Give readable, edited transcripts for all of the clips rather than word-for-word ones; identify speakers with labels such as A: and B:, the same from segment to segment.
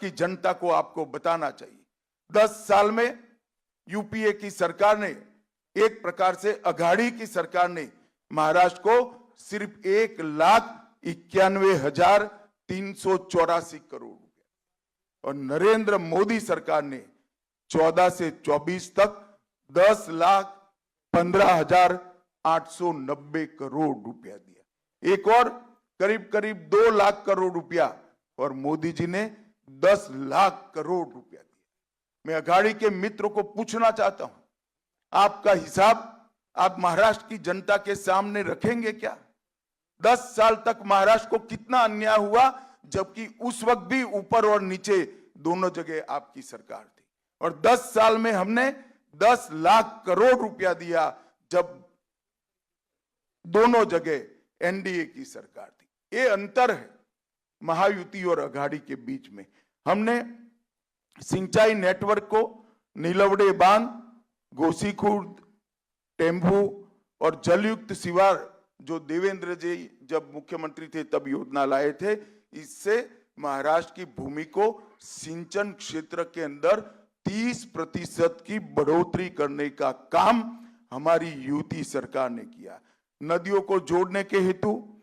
A: की जनता को आपको बताना चाहिए। 10 साल में यूपीए की सरकार ने, एक प्रकार से अघाड़ी की सरकार ने महाराष्ट्र को सिर्फ 1,91,384 करोड़ रुपए और नरेंद्र मोदी सरकार ने 14 से 24 तक 10,15,890 करोड़ रुपया दिया। एक और करीब 2 लाख करोड़ रुपया और मोदी जी ने 10 लाख करोड़ रुपया दिया। मैं अघाड़ी के मित्रों को पूछना चाहता हूं, आपका हिसाब आप महाराष्ट्र की जनता के सामने रखेंगे क्या? 10 साल तक महाराष्ट्र को कितना अन्याय हुआ, जबकि उस वक्त भी ऊपर और नीचे दोनों जगह आपकी सरकार थी। और 10 साल में हमने 10 लाख करोड़ रुपया दिया, जब दोनों जगह एनडीए की सरकार थी। ये अंतर है महायुति और अघाड़ी के बीच में। हमने सिंचाई नेटवर्क को नीलवड़े बांध, गोसीखुर्द, टेम्भू और जलयुक्त शिवार जो देवेंद्र जी जब मुख्यमंत्री थे तब योजना लाए थे, इससे महाराष्ट्र की भूमि को सिंचन क्षेत्र के अंदर 30% की बढ़ोतरी करने का काम हमारी यूपी सरकार ने किया। नदियों को जोड़ने के हेतु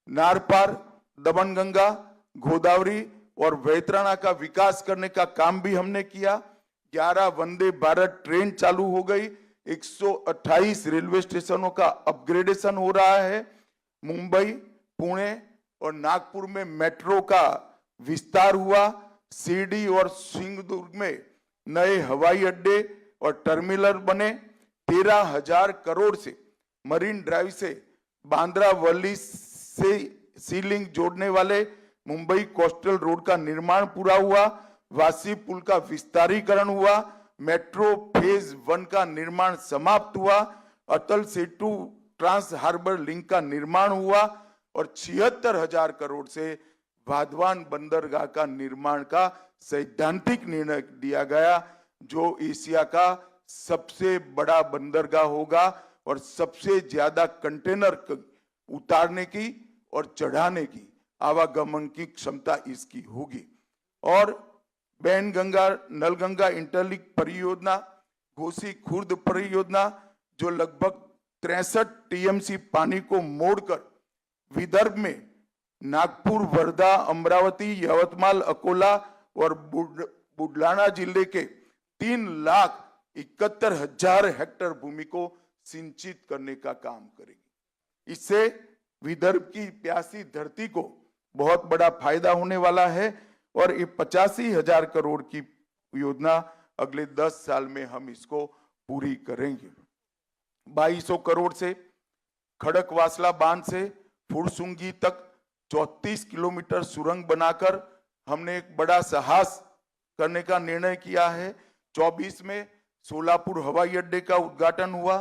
A: नारपार, दमनगंगा, गोदावरी और वैतरणा का विकास करने का काम भी हमने किया। 11 वंदे भारत ट्रेन चालू हो गई, 128 रेलवे स्टेशनों का अपग्रेडेशन हो रहा है। मुंबई, पुणे और नागपुर में मेट्रो का विस्तार हुआ। शिरडी और सिंगदुर्ग में नए हवाई अड्डे और टर्मिनल बने। 13,000 करोड़ से मरीन ड्राइव से बांद्रा वर्ली से सी लिंक जोड़ने वाले मुंबई कोस्टल रोड का निर्माण पूरा हुआ। वासी पुल का विस्तारीकरण हुआ। मेट्रो फेज 1 का निर्माण समाप्त हुआ। Atal Setu trans harbour link का निर्माण हुआ और 76,000 करोड़ से वाधवान बंदरगाह का निर्माण का सैद्धांतिक निर्णय दिया गया, जो एशिया का सबसे बड़ा बंदरगाह होगा और सबसे ज्यादा कंटेनर उतारने की और चढ़ाने की आवागमन की क्षमता इसकी होगी। और बैनगंगा नलगंगा इंटरलिंक परियोजना, घोसी खुर्द परियोजना जो लगभग 63 टीएमसी पानी को मोड़कर विदर्भ में नागपुर, वर्धा, अमरावती, यवतमाल, अकोला और बुलढाणा जिले के 3,71,000 हेक्टेयर भूमि को सिंचित करने का काम करेगी। इससे विदर्भ की प्यासी धरती को बहुत बड़ा फायदा होने वाला है और ये 85,000 करोड़ की योजना अगले 10 साल में हम इसको पूरी करेंगे। 2,200 करोड़ से खड़कवासला बांध से फुरसुंगी तक 34 किलोमीटर सुरंग बनाकर हमने एक बड़ा साहस करने का निर्णय किया है। 24 में सोलापुर हवाई अड्डे का उद्घाटन हुआ।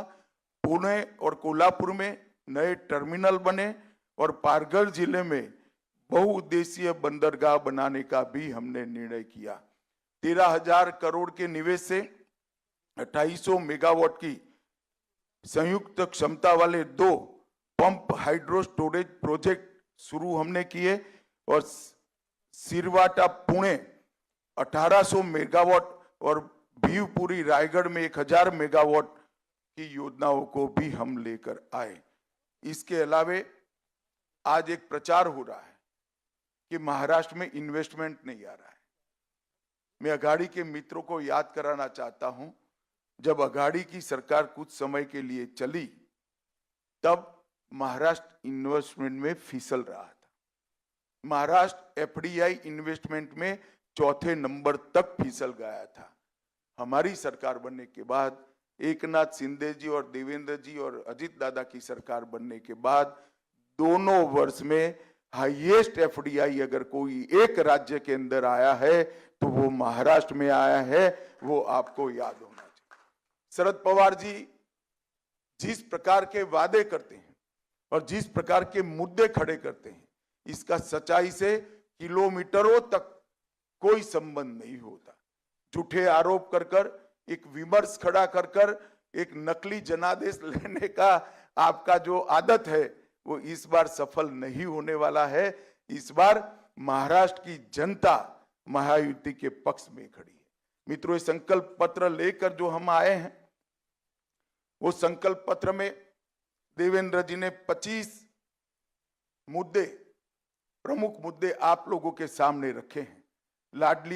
A: पुणे और कोल्हापुर में नए टर्मिनल बने और पालघर जिले में बहुउद्देशीय बंदरगाह बनाने का भी हमने निर्णय किया। 13,000 करोड़ के निवेश से 2,800 मेगावाट की संयुक्त क्षमता वाले 2 पंप हाइड्रो स्टोरेज प्रोजेक्ट शुरू हमने किए और सिरवाटा पुणे 1,800 मेगावाट और भीवपुरी रायगढ़ में 1,000 मेगावाट की योजनाओं को भी हम लेकर आए। इसके अलावे आज एक प्रचार हो रहा है कि महाराष्ट्र में इन्वेस्टमेंट नहीं आ रहा है। मैं अघाड़ी के मित्रों को याद कराना चाहता हूं, जब अघाड़ी की सरकार कुछ समय के लिए चली तब महाराष्ट्र इन्वेस्टमेंट में फिसल रहा था। महाराष्ट्र एफडीआई इन्वेस्टमेंट में 4थे नंबर तक फिसल गया था। हमारी सरकार बनने के बाद, एकनाथ शिंदे जी और देवेंद्र जी और अजित दादा की सरकार बनने के बाद दोनों वर्ष में हाईएस्ट एफडीआई अगर कोई एक राज्य के अंदर आया है तो वो महाराष्ट्र में आया है। वो आपको याद होना चाहिए। शरद पवार जी जिस प्रकार के वादे करते हैं और जिस प्रकार के मुद्दे खड़े करते हैं, इसका सच्चाई से किलोमीटरों तक कोई संबंध नहीं होता। झूठे आरोप कर एक विमर्श खड़ा कर एक नकली जनादेश लेने का आपका जो आदत है वो इस बार सफल नहीं होने वाला है। इस बार महाराष्ट्र की जनता महायुति के पक्ष में खड़ी है। मित्रों, ये संकल्प पत्र लेकर जो हम आए हैं, वो संकल्प पत्र में देवेंद्र जी ने 25 मुद्दे, प्रमुख मुद्दे आप लोगों के सामने रखे हैं। लाडली